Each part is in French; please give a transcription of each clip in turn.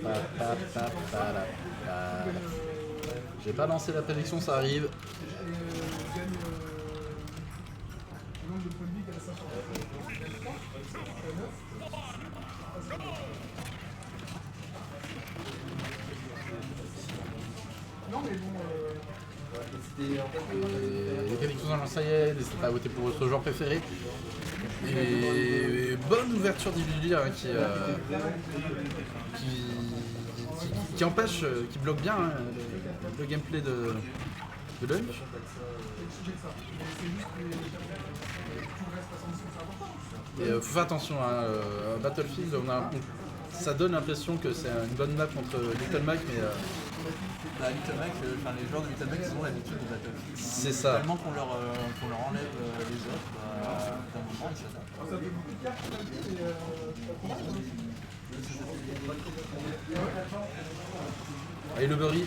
Pa, pa, pa, pa, la, pa. J'ai pas lancé la prédiction, ça arrive. Les prédictions, ça y est, n'hésitez pas à voter pour votre joueur préféré. Et bonne ouverture d'Ibulia hein, qui empêche, qui bloque bien hein, le gameplay de Lunk. Et faut faire attention, hein, Battlefield, ça donne l'impression que c'est une bonne map contre Little Mac, mais Little Mac, les joueurs de Little Mac ils ont l'habitude de Battlefield. c'est ça. Tellement qu'on leur enlève les autres, d'un moment ils s'adaptent. Et le Burry,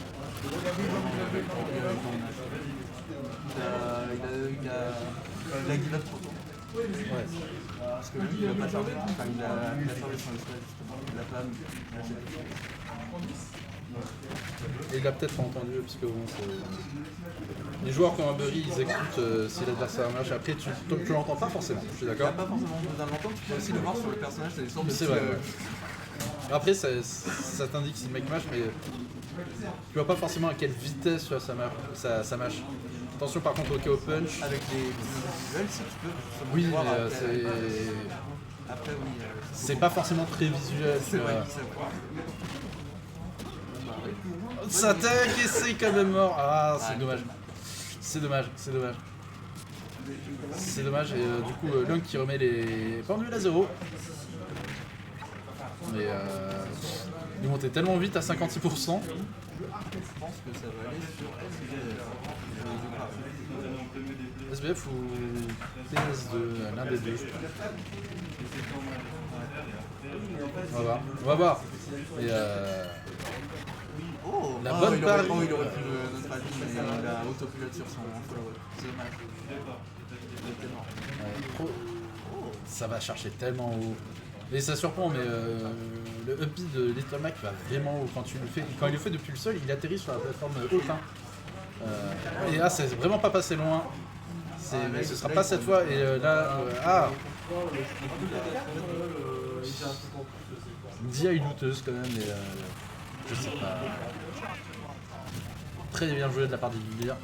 Il a give up trop tôt. ouais. Parce que lui il a pas chargé, enfin il a chargé son espèce justement, il a pas lâché des choses. Et il a peut-être pas entendu, parce que bon, c'est... Les joueurs qui ont un Burry, ils écoutent si l'adversaire marche. Après, tu l'entends pas forcément, je suis Il n'y a d'accord. pas forcément besoin de l'entendre, tu peux aussi le voir sur le personnage, t'as des sortes de C'est petits, vrai. Après, ça t'indique si le mec mâche, mais tu vois pas forcément à quelle vitesse tu vois, ça mâche. Attention par contre au KO punch. avec des visuels si tu peux justement Oui, voir mais à quel- Après oui, c'est pas forcément très visuel. c'est vrai. Ça attaque et c'est quand même mort. Ah, c'est Ouais. dommage. C'est dommage. C'est dommage. Et du coup, Lunk qui remet les pendules à 0. Mais il montait tellement vite à 56%. Je pense que ça va aller sur SBF ou PS2, l'un des deux. On va voir. Et Oh La bonne il aurait, pari. il aurait pu notre avis, mais il a autopilote sur son follower. C'est dommage. Il était mort. trop- ça va chercher tellement haut. Et ça surprend, mais le uppy de Little Mac va vraiment haut quand tu le fais. Quand il le fait depuis le sol, il atterrit sur la plateforme haute. Hein. Et là, c'est vraiment pas passé loin. Mais ce sera pas cette fois. Et DI douteuse quand même, mais je sais pas. Très bien joué de la part d'Ibulia.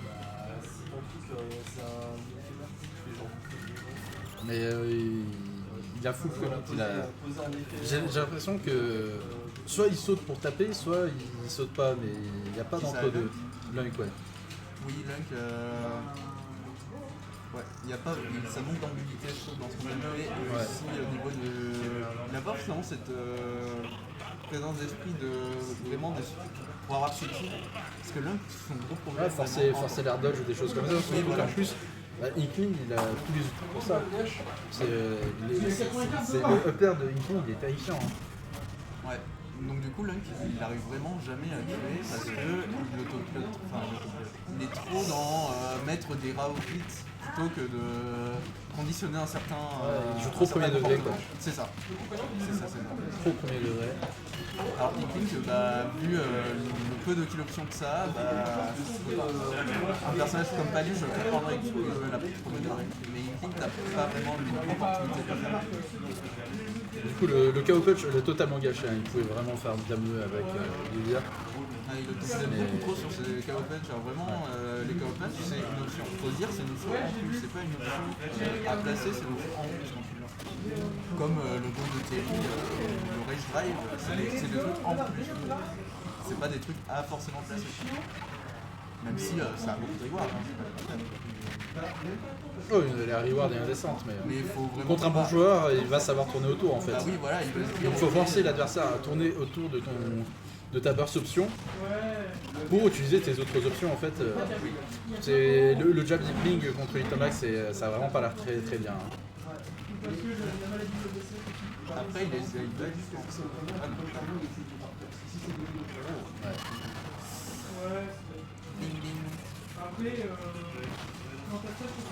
Mais il a full commit. J'ai l'impression que soit il saute pour taper, soit il saute pas, mais il n'y a pas d'entre-deux. Lunk, ouais. Oui, Lunk, ouais, il y a pas, ça manque d'ambiguïté je trouve dans son gameplay et Ouais. aussi au niveau de... Il n'a pas forcément cette présence d'esprit de vraiment pour avoir ce tir. Parce que Lunk, son gros problème... Ouais, forcer l'air dodge ou des choses comme ça. Surtout voilà. qu'en plus, Inkling, il a tous les outils pour ça. C'est le upper de Inkling, il est terrifiant. Hein. Ouais. Donc du coup, Lunk, il arrive vraiment jamais à tuer parce que il est trop dans mettre des routes plutôt que de conditionner un certain... il joue trop premier degré, quoi. C'est ça. C'est ça. Trop premier degré. Alors Inkling, vu le peu de kill options que ça, un personnage comme Palu, je le comprendrais que la première degré. Mais Inkling n'a pas vraiment l'opportunité de le faire. Du coup, le KO punch l'a totalement gâché. Hein. Il pouvait vraiment faire de la mieux avec Lilia. Il optimisait beaucoup trop sur ses KO punch. Alors vraiment, les KO punch, c'est une option. Faut se dire, c'est une option en plus. C'est pas une option à placer, c'est une option en plus quand tu l'as. Comme le go de Terry, le Rage Drive, c'est des trucs en plus. C'est pas des trucs à forcément placer. Même si ça a beaucoup de reward. Oh, la reward est indécente, mais Mais il faut vraiment. contre un bon joueur, il va savoir tourner autour en fait. Ah oui, voilà, Il faut forcer l'adversaire à tourner autour de ta burst option pour utiliser tes autres options en fait. C'est le jab dipping contre Itomax, ça a vraiment pas l'air très très bien. Hein. Après, il est bug, je pense. Ouais. Ding ding.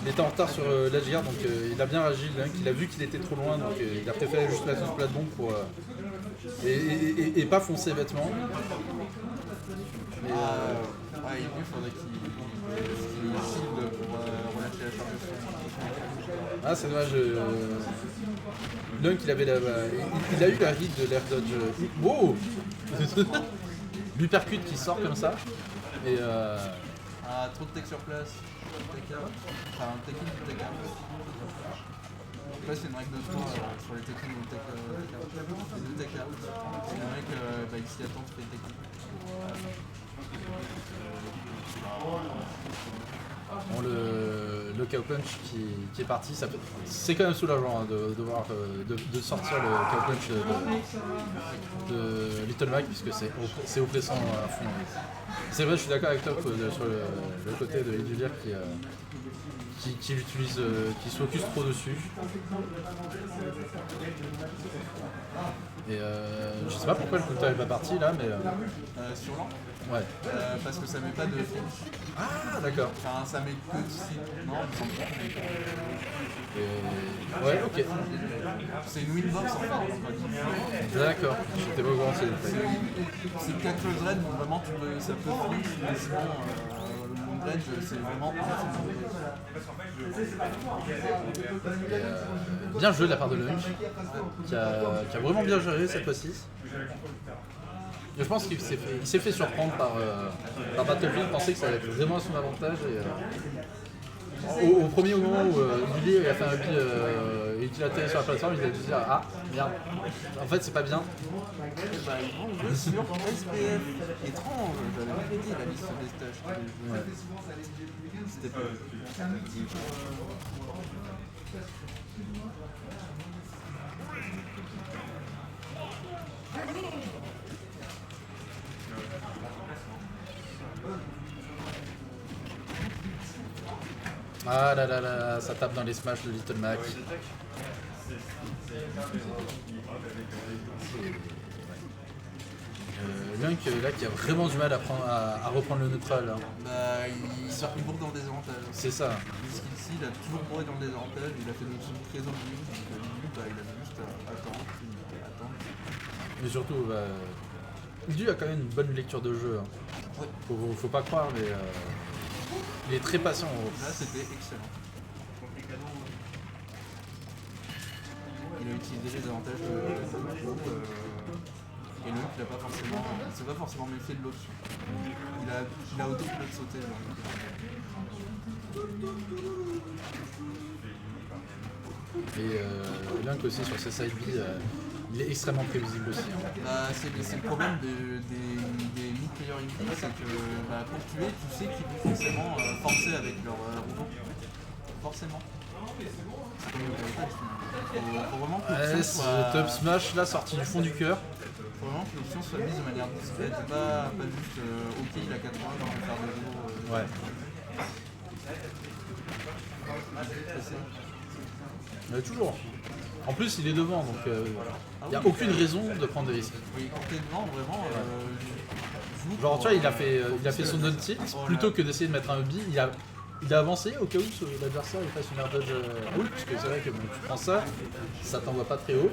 Il était en retard sur l'edge donc il a bien agi, Lunk. Il a vu qu'il était trop loin, donc il a préféré juste la sauce plate bombe Et pas foncer bêtement. Et, Ouais, il faudrait qu'il shield pour relâcher la charge de son. ah, c'est dommage. Lunk, il avait il a eu la read de l'air dodge. Wow. L'uppercut qui sort comme ça. Et Ah, trop de tech sur place. Enfin, un tech in, du tech out. Après, c'est une règle de sport sur les tech in ou tech out. Les deux tech out. Si le mec il s'y attend, tu fais tech in. bon, le cow punch qui est parti, c'est quand même soulageant hein, de voir de sortir le cow punch de Little Mac puisque c'est oppressant à fond. C'est vrai, je suis d'accord avec toi sur le côté de Edulir qui l'utilise, qui se focus trop dessus. Et je sais pas pourquoi le counter est pas parti là, mais Sur l'an ouais. parce que ça met pas de finish. Ah d'accord. Enfin, ça met que de si. Non, il me semble pas. Et... ouais, ok. C'est une winbox en fait. D'accord. J'étais pas au courant de ces détails. C'est 4 close red, donc vraiment ça peut finish, mais sinon le long range c'est vraiment Bien joué de la part de Lunk, qui a vraiment bien géré cette fois-ci. Je pense qu'il s'est fait surprendre par Battlefield, pensait que ça allait être vraiment à son avantage. Et, au premier moment où Lily a fait un build et qu'il a atterri sur la plateforme, il a dû se dire ah merde, en fait c'est pas bien. Bah, ils vont jouer sur SPF. Étrange, j'avais pas dit la liste des stages. Ouais. C'était pas. Ah là là là, ça tape dans les smash de Little Mac. Lunk là qui a vraiment du mal à reprendre le neutral. Hein. Bah, il bourre dans le désavantage. C'est ça. Jusqu'ici, il a toujours bourré dans le désavantage, il a fait des trucs très obvious, donc il a juste à attendre. Mais surtout, Lidu a quand même une bonne lecture de jeu. Hein. Ouais. Faut pas croire, mais il est très patient. Là, c'était excellent. Il a utilisé les avantages de groupe et Lunk, il s'est pas forcément méfié de l'option. Il a auto-pilote sauté. Et Lunk aussi sur ses side B, il est extrêmement prévisible aussi. Hein. Bah, c'est le problème des mid-player indie, c'est que pour tuer, tu sais qu'ils vont forcément forcer avec leur robot. Forcément. C'est comme le Power faut vraiment que l'option soit... Top Smash là sorti du fond du cœur. Faut vraiment que l'option soit mise de manière discrète, pas juste ok il a 80 dans le faire de jour. Ouais. Mais toujours. En plus il est devant donc il n'y a aucune raison de prendre des risques. Oui, quand t'es devant vraiment genre tu vois il a fait son non tilt plutôt que d'essayer de mettre un B, il a avancé au cas où l'adversaire il fasse une air dodge ult, parce que c'est vrai que bon, tu prends ça t'envoie pas très haut.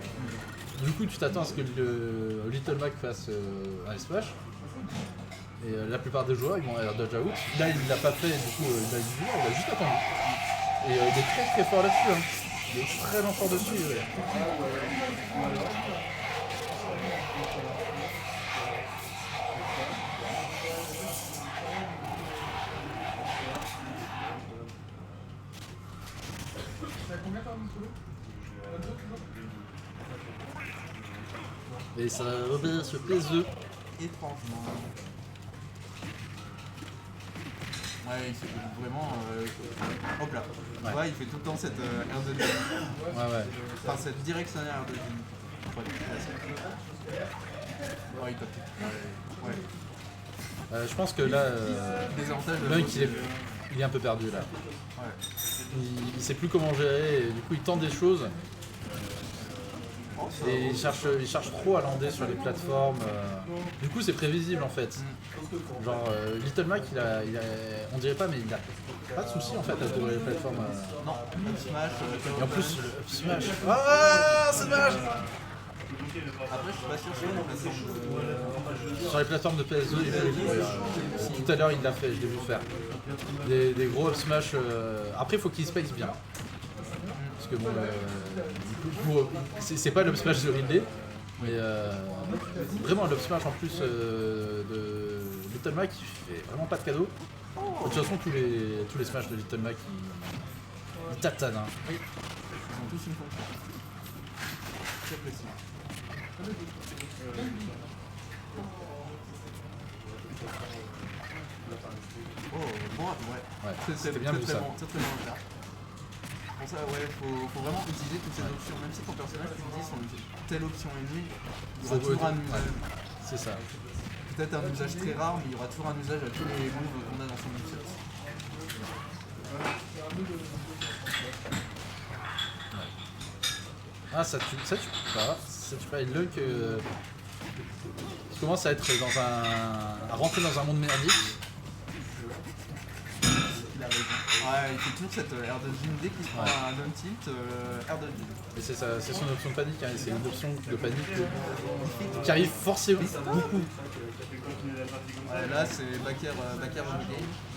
Du coup tu t'attends à ce que le Little Mac fasse un smash. Et la plupart des joueurs ils vont air dodge out. Là il l'a pas fait, du coup il a juste attendu. Et il est très très fort là-dessus. Hein. Il est extrêmement fort dessus. Ouais. Et ça revient sur PS2. Étrangement. Ouais, il fait vraiment. Hop là. Ouais. Ouais, il fait tout le temps cette air de gym. Ouais. Enfin, cette directionnaire air de gym. Ouais, il top. Ouais. Je pense que là, Lunk il est un peu perdu là. Ouais. Il sait plus comment gérer et du coup il tente des choses. Et il cherche trop à lander sur les plateformes. Du coup c'est prévisible en fait. Genre Little Mac on dirait pas mais il a pas de soucis en fait à trouver les plateformes. Non, up smash. Et en plus Smash. Ah Smash. Après, je suis pas sûr sur les plateformes de... Sur les plateformes de PS2, il faut les courir. Tout à l'heure, il l'a fait, je l'ai vu faire. Des gros up smash. Après, il faut qu'il space bien. Parce que bon, c'est pas l'up smash de Ridley, mais vraiment l'up smash en plus de Little Mac, il fait vraiment pas de cadeau. De toute façon, tous les smash de Little Mac, ils tatanent. Hein. Oui, ils ont tous une fonction. Très précis. Oh, bon, ouais. C'était bien vu ça. Très bon à faire. Pour ça, ouais, faut vraiment utiliser toutes ces options. Même si ton personnage, tu te dis, telle option est nulle, il y aura toujours un usage. C'est ça. Peut-être un usage très rare, mais il y aura toujours un usage à tous les moves qu'on a dans son moveset. Ah, ça tue pas. Ça tue pas. Il look. Il commence à être à rentrer dans un monde merdique. Ouais, il fait toujours cette air dodging dès qu'il se prend un down tilt, air dodging. Et c'est son option de panique, hein, c'est une option de panique qui arrive forcément beaucoup. Ouais, là c'est backer on the game,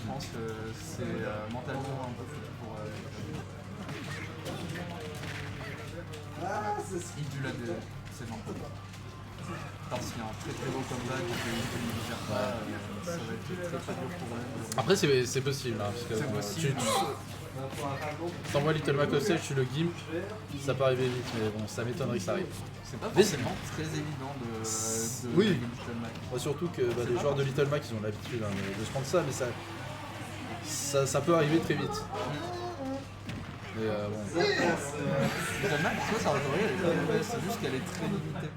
je pense que c'est mentalement un peu fou pour il du là de ces gens. Parce qu'il y a un très très beau comeback et qu'il ne gère pas, ça va être très très dur pour eux. Après c'est possible, hein, parce que tu t'envoies Little Mac au stage, tu le gimp, ça peut arriver vite, mais bon, ça m'étonnerait que ça arrive. C'est pas forcément très évident de oui. Little Mac. Surtout que les joueurs de Little Mac, ils ont l'habitude de se prendre ça, mais ça peut arriver très vite. Mais bon. Little Mac, pour toi, ça retourne, elle est pas mauvaise, c'est juste qu'elle est très limitée.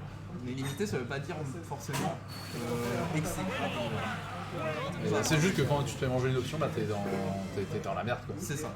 Mais limité, ça veut pas dire forcément exécrable. C'est juste que quand tu te fais manger une option, bah t'es dans la merde quoi. C'est ça.